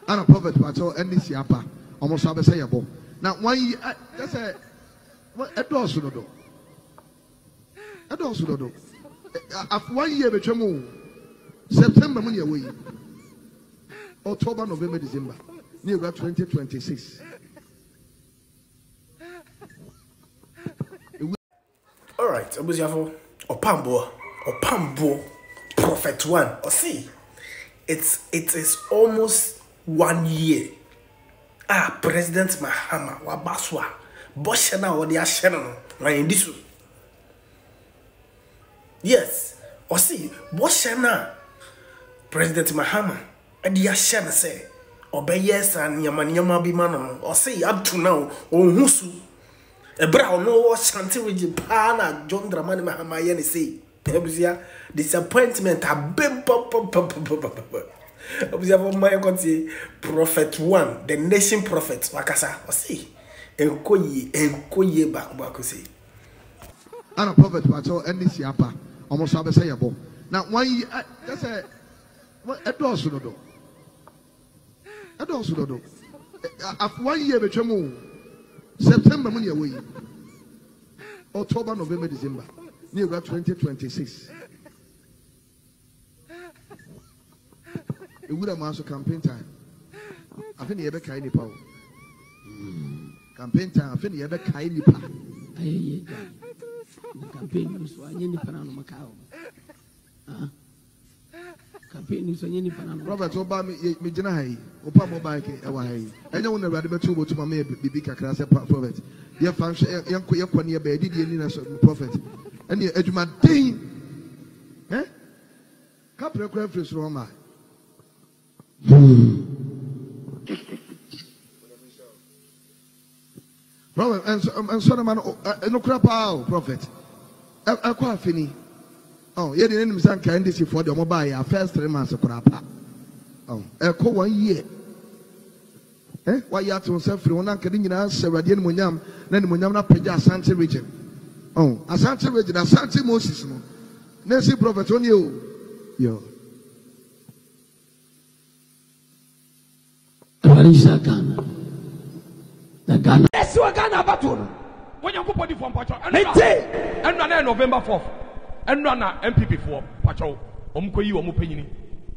And a prophet patrol and this yapa almost have a sayable. Now, one year, that's a also do. Also do. After 1 year, between September, money away. October, November, December, near 2026. All right, Obuziyafo, Opambo, Prophet One. Or see, it is almost 1 year. President Mahama Wabaswa, Boshana or the Ashana, Randisu. Yes, or see, Boshana, President Mahama, and the Ashana say, Obey yes and Yamanyama Bimano, or say up to now, or Husu. A brown no shanty with Japan, John Dramani Mahama Yen say, Obuzia, disappointment, a bim pop. Observe my country, Prophet One, the nation prophet, Wakasa, or see, Enkoye back, say. And a prophet patrol and this yapa almost have a sayable. Now, 1 year, that's a also do. Also do. After 1 year, between September, money away. October, November, December, near 2026. It would have also campaign time. I think you ever kind of power. Campaign time, I think you ever kind of power. Campaign so any panano Macau. Campaign so any panano. Robert Obama, me Janai, Opamo Bike, away. I know when the radical to my maybe big class prophet. Your function, young Quania Bay, did you prophet? And you edge my thing. Eh? Couple of references, Roma. Robert, and son of man, no crap out, prophet. I quite fini. Oh, you didn't understand candidacy for the mobile first 3 months of crap. Oh, a 1 year. Eh? Why you have to say for 1 academic answer, Radian Munyam, then Munyam Peja Asante region. Oh, Asante region, Asante Moses. Nancy prophet on you. Yo. Ghana. The Ghana. Yes, you are Ghana battle. When you put from Pacho, and run November 4th, and run MPP for Pacho, Omkoyi, Omopini.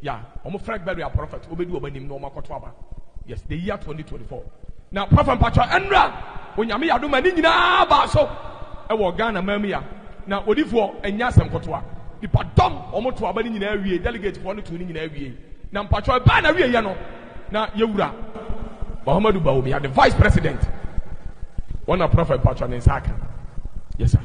Yeah, Omofragberry, a prophet, Obedu Obenim, no Makotwaba. Yes, the year 2024. Now, Prophet Pacho, and run when Yamia do Manina Baso, I will Ghana Mamia. Now, Odifo, and Yasam Kotwa. The Padom, Omotwa, Benin in area, delegate for the tuning in area. Now, Pacho, Bana Yano. Now, Yura. Muhammadu Bawumia, the vice president. One of Prophet Patrick in Saka. Yes, sir.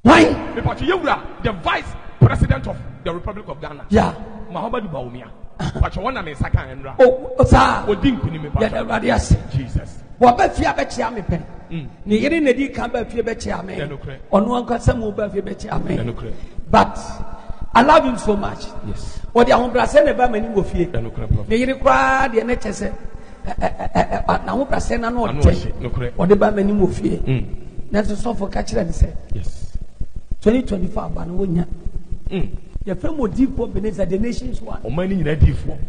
Why? The vice president of the Republic of Ghana. Yeah. Muhammadu Bawumia. Patrick one in Saka and Ra. Oh, sir. Odin Kunimi Patrick. Jesus. Wabafia Bechiame pen. Nigeri Nedi Kamba Fia Bechiame. On one Kasamu Bafia Bechiame. But I love him so much. Yes. What the Ambrasene never many go fear. Nigeri Qua, the NHS. Now, Brasena no or the Bamani Mufie. That's a song for catcher and said, yes. 2024, Banunya. Your film would deep up beneath the nation's one. Or many ready for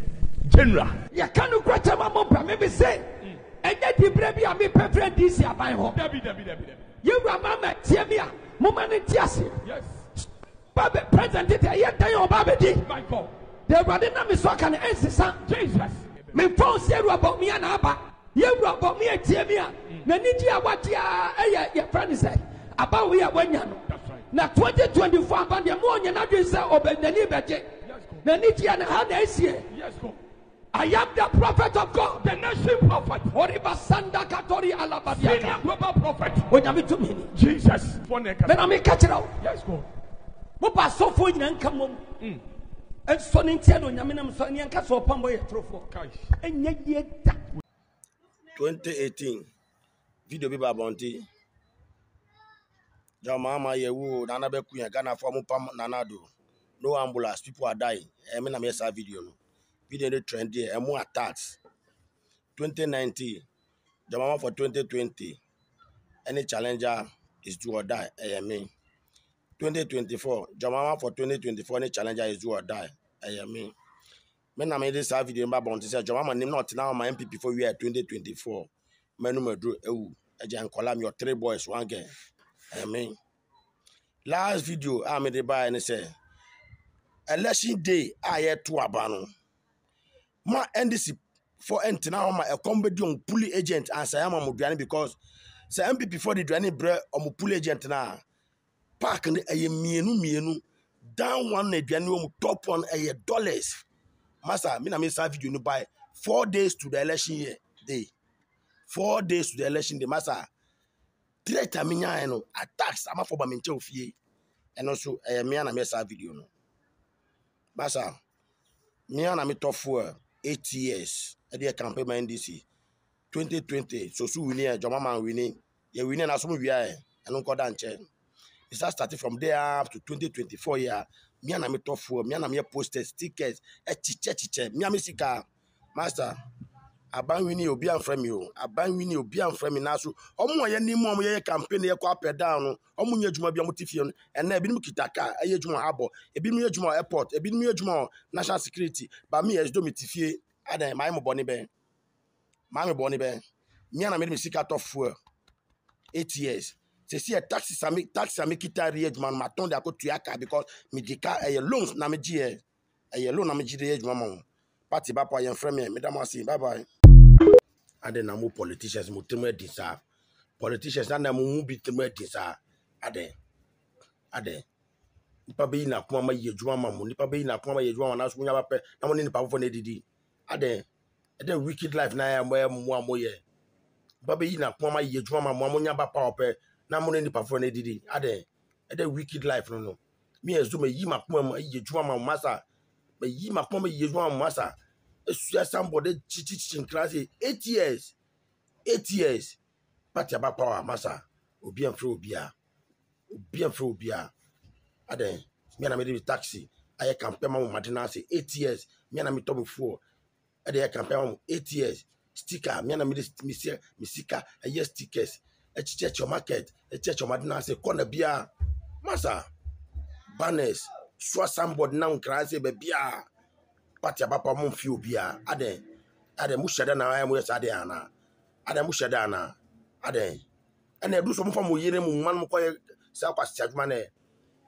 General. You can't grant a mamma, maybe say, and yet the baby, I may prefer this year by home. You remember, Tiamia, Moman and Tiasi. Yes. Baby, present it, yet they are Baby. My God. They were the name so can answer, son. Jesus. Me phone say about me and Abba. You about me at Tiamia. Nanija, what your friend said about we are when you know. Now 2024, but the more you not say obey the liberty. Nanija and Hanasia. Yes, go. I am the prophet of God, the nation prophet. Oriba Sanda Katori Alabadia. Senior global prophet. When you to me, Jesus. Then I may catch it out. Yes, go. What was so for you and come home? And so Nintendo, Yaminam Sonny and Castle Pamboy Trophy. And yet 2018 video Biba Bounty. Jamama Yewu, Nana Bekuya, Ghana from Pam Nanado. No ambulance, people are dying. I mean, I made a video. Video the trend here, and more attacks. 2019, Jamama for 2020. Any challenger is do or die. I mean, 2024, Jamama for 2024. Any challenger is do or die. I mean, me na me this video mba bon say Joma nim not now my MPP for year 2024 menu madru ewu eje nkola me your 3 boys one girl amen. Last video I made buy and say election day aye to abano ma NDC for entina ma a comedy on pulley agent and say am amuduane because say MPP for the duane bre omo pulley agent na park ne aye mienu down one na duane omo top one aye dollars. Master, me na me sa video no buy 4 days to the election year day. 4 days to the election day, master. Director me nya no attacks ama for ba me nche ofie. And also me na me sa video no. Master, me na me top for 8 years. E dey campaign my NDC 2020 so win Joma man winning. You win na so we are eno ko da nche. It started from there up to 2024 year. Me and me top for me and me posted stickers chiche me am sika master aban wini obi an frame you aban wini obi an frame na so omo ye ni mo ye campaign ye kwa up down no omo nya adwuma bia mo tifie no ena ebi no kitaka aye adwuma habo ebi no adwuma airport ebi no adwuma national security ba me yes do me tifie adan my mo boni be me and me sika top for 8 years. C'est si taxi ça me quitte à rien du man maton de ko tuaka because me dika e loans na me ji e loan na me ji de du man party ba po yan frame me da mo asi bye bye ade na mo politicians mo temo di sa politicians na mo bi temo di sa ade nipa be na kuma ma ye dwuma ma mo nipa be na kuma ma ye dwuma na so nya ba pe na mo ni nipa fo na didi ade wicked life na ya mo ye nipa be na kuma ma ye dwuma ma mo nya ba pa ope na mo ni pafo na didi ade wicked life no me ezo me yi makoma ma ye dwuma ma masa me yi makoma ma ye dwuma ma masa esu somebody chichi class 8 years party aba power masa obi amfre obia ade me na me dey taxi aye campaign ma madina say 8 years me na me top before ade campaign ma 8 years sticker me na me sika aye stickers church market church madina say corner bia masa banners so somebody now crazy be bia party abapa mo fi obia ade mu sheda na ay mo yesade ana ade mu sheda ana ade ene edu so mo fa mo yire mo man mo koy sa kwasi adwuma na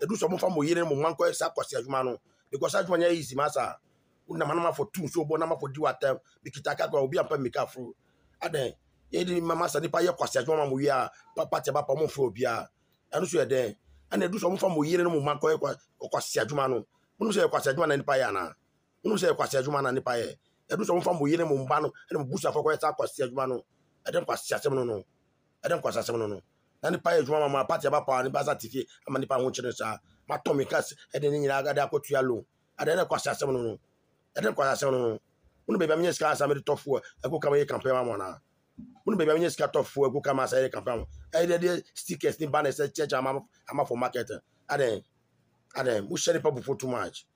edu so mo fa mo yire mo man koy sa kwasi adwuma no because adwuma nya easy masa una manama for two so bo na ma for di watem bikitaka kwa obi ampa mika fru ade yedi mama sa nipa ye kwasi adwuma mo wi a party abapa mo fru obia enu so ede ene edu so mo fa mo yire no mo man koy kwasi adwuma no unu so kwasi adwuma na nipa ya na unu se kwasi adwuma na nipa ye edu so mo fa mo yire mo mba no ene mo busa for sa kwasi adwuma no ede kwasi asem no na nipa ye adwuma ma party abapa ni basa tifie ama nipa ho chire sa ma tomikas ede ni nyina agada akotu ya lo ade ne kwasi asem no ede kwasi asem no unu be bamye ska asa me de tofo eko kama ye campaign ma na unu be bamye ska tofo eko kama asa ye campaign ede de stickers ni banners church ama for market ade mu share people too much